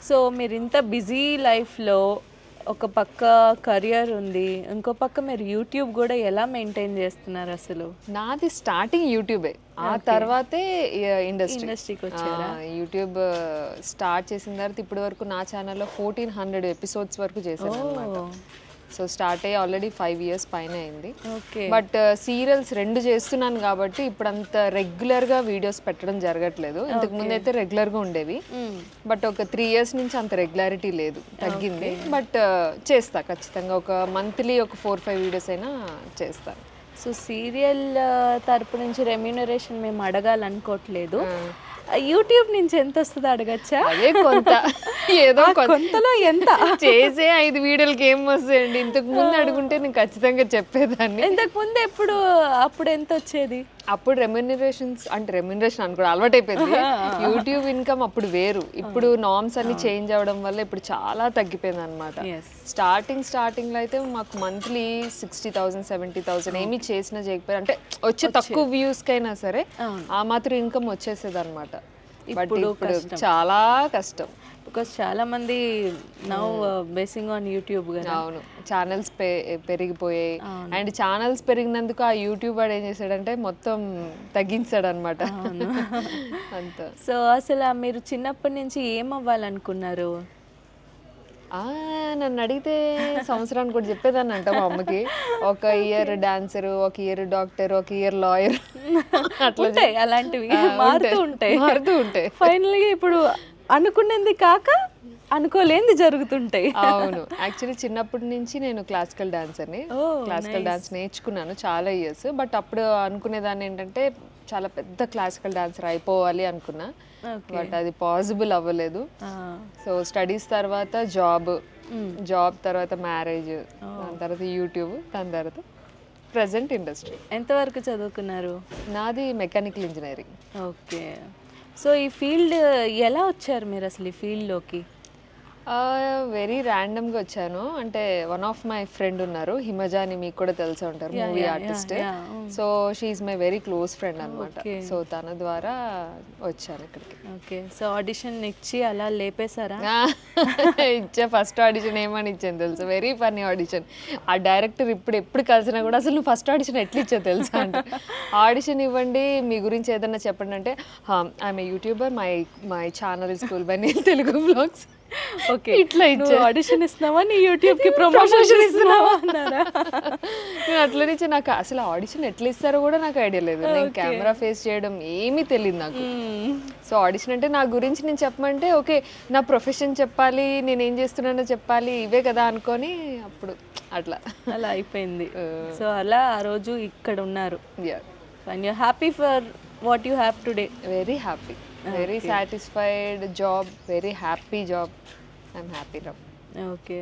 So మీరు ఇంత busy లైఫ్లో ఒక పక్క కెరియర్ ఉంది, ఇంకో పక్క మీరు యూట్యూబ్ కూడా ఎలా మెయింటైన్ చేస్తున్నారు అసలు? నాది స్టార్టింగ్ యూట్యూబే, ఆ తర్వాతే ఇండస్ట్రీకి వచ్చారా? యూట్యూబ్ స్టార్ట్ చేసిన తర్వాత ఇప్పటి వరకు నా ఛానల్లో 1400 ఎపిసోడ్స్ వరకు చేశాను అనమాట. సో స్టార్ట్ అయ్యి ఆల్రెడీ 5 years పైన అయింది. ఓకే. బట్ సీరియల్స్ 2 చేస్తున్నాను కాబట్టి ఇప్పుడు అంత రెగ్యులర్గా వీడియోస్ పెట్టడం జరగట్లేదు. ఇంతకు ముందు అయితే రెగ్యులర్గా ఉండేవి, బట్ ఒక 3 years నుంచి అంత రెగ్యులారిటీ లేదు, తగ్గింది. బట్ చేస్తా ఖచ్చితంగా, ఒక మంత్లీ ఒక 4-5 వీడియోస్ అయినా చేస్తాను. సో సీరియల్ తరపు నుంచి రెమ్యూనరేషన్ మేము అడగాలనుకోవట్లేదు, యూట్యూబ్ నుంచి ఎంత వస్తుందో అడగచ్చా? అదే కొంత, ఏదో కొంతలో ఎంత చేసే 5 వీడియోలకి ఏం వస్తాయండి. ఇంతకు ముందు అడుగుంటే నేను ఖచ్చితంగా చెప్పేదాన్ని. ఇంతకు ముందు అప్పుడు ఎంత వచ్చేది? అప్పుడు రెమ్యూనరేషన్ అనుకో అలవాటు అయిపోయింది. యూట్యూబ్ ఇన్కమ్ అప్పుడు వేరు, ఇప్పుడు నార్మ్స్ అన్ని చేంజ్ అవ్వడం వల్ల ఇప్పుడు చాలా తగ్గిపోయింది అనమాట. స్టార్టింగ్ లో అయితే మాకు మంత్లీ 60,000 70,000 ఏమి చేసినా చేయకపోయినా, అంటే వచ్చే తక్కువ వ్యూస్ కైనా సరే ఆ మాత్రం ఇన్కమ్ వచ్చేసేది అనమాట. బట్ ఇప్పుడు చాలా కష్టం, బికాస్ చాలా మంది నౌ బేసింగ్ ఆన్ యూట్యూబ్ కదా. అవును, ఛానల్స్ పెరిగిపోయాయి. అండ్ ఛానల్స్ పెరిగినందుకు ఆ యూట్యూబ్ వాడు ఏం చేశాడంటే మొత్తం తగ్గించాడు అనమాట. అంత. సో అసలు మీరు చిన్నప్పటి నుంచి ఏం అవ్వాలనుకున్నారు? నన్ను అడిగితే సంవత్సరానికి కూడా చెప్పేదాన్ని అంట మా అమ్మకి. ఒక ఇయర్ డాన్సర్, ఒక ఇయర్ డాక్టర్, ఒక ఇయర్ లాయర్, అట్లా అలాంటివి మారుతూ ఉంటాయి. ఫైనల్గా ఇప్పుడు అనుకునేది కాక అనుకోలేంది జరుగుతుంటాయి. అవును, యాక్చువల్లీ చిన్నప్పటి నుంచి నేను క్లాసికల్ డాన్సర్ని. క్లాసికల్ డాన్స్ నేర్చుకున్నాను చాలా ఇయర్స్. బట్ అప్పుడు అనుకునేదాన్ని ఏంటంటే చాలా పెద్ద క్లాసికల్ డాన్సర్ అయిపోవాలి అనుకున్నా, బట్ అది పాసిబుల్ అవ్వలేదు. సో స్టడీస్ తర్వాత జాబ్ తర్వాత మ్యారేజ్, దాని తర్వాత యూట్యూబ్, దాని తర్వాత ప్రజెంట్ ఇండస్ట్రీ. ఎంతవరకు చదువుకున్నారు? నాది మెకానికల్ ఇంజనీరింగ్. ఓకే. సో ఈ ఫీల్డ్ ఎలా వచ్చారు మీరు అసలు ఈ ఫీల్డ్లోకి? వెరీ ర్యాండమ్గా వచ్చాను. అంటే వన్ ఆఫ్ మై ఫ్రెండ్ ఉన్నారు, హిమజ అని, మీకు కూడా తెలిసే ఉంటారు, movie artist. So she's my very close friend అనమాట. సో తన ద్వారా వచ్చాను ఇక్కడికి. ఓకే. సో ఆడిషన్ ఇచ్చి అలా లేపేశారా? ఇచ్చా. ఫస్ట్ ఆడిషన్ ఏమని ఇచ్చాను తెలుసు, వెరీ ఫన్నీ ఆడిషన్. ఆ డైరెక్టర్ ఎప్పుడు కలిసినా కూడా అసలు నువ్వు ఫస్ట్ ఆడిషన్ ఎట్లా ఇచ్చా తెలుసా అంటే, ఆడిషన్ ఇవ్వండి, మీ గురించి ఏదన్నా చెప్పండి అంటే, I am a YouTuber, my channel is Kulbani Telugu vlogs. Okay, ఇట్లా ఇచ్చా. ఆడిషన్ ఇస్తున్నావా, నీ యూట్యూబ్ కి ప్రమోషన్ ఇస్తున్నావా అన్నారా? నేను అట్లా నుంచి నాకు అసలు ఆడిషన్ ఎట్లా ఇస్తారో కూడా నాకు ఐడియా లేదు. నేను కెమెరా ఫేస్ చేయడం ఏమీ తెలియదు నాకు. సో ఆడిషన్ అంటే నా గురించి నేను చెప్పమంటే, ఓకే నా ప్రొఫెషన్ చెప్పాలి, నేను ఏం చేస్తున్నానో చెప్పాలి, ఇవే కదా అనుకొని అప్పుడు అలా అయిపోయింది. సో అలా ఆ రోజు ఇక్కడ ఉన్నారు. And you happy for what you have today? Very happy, very satisfied job, very happy job. I'm happy now. Okay.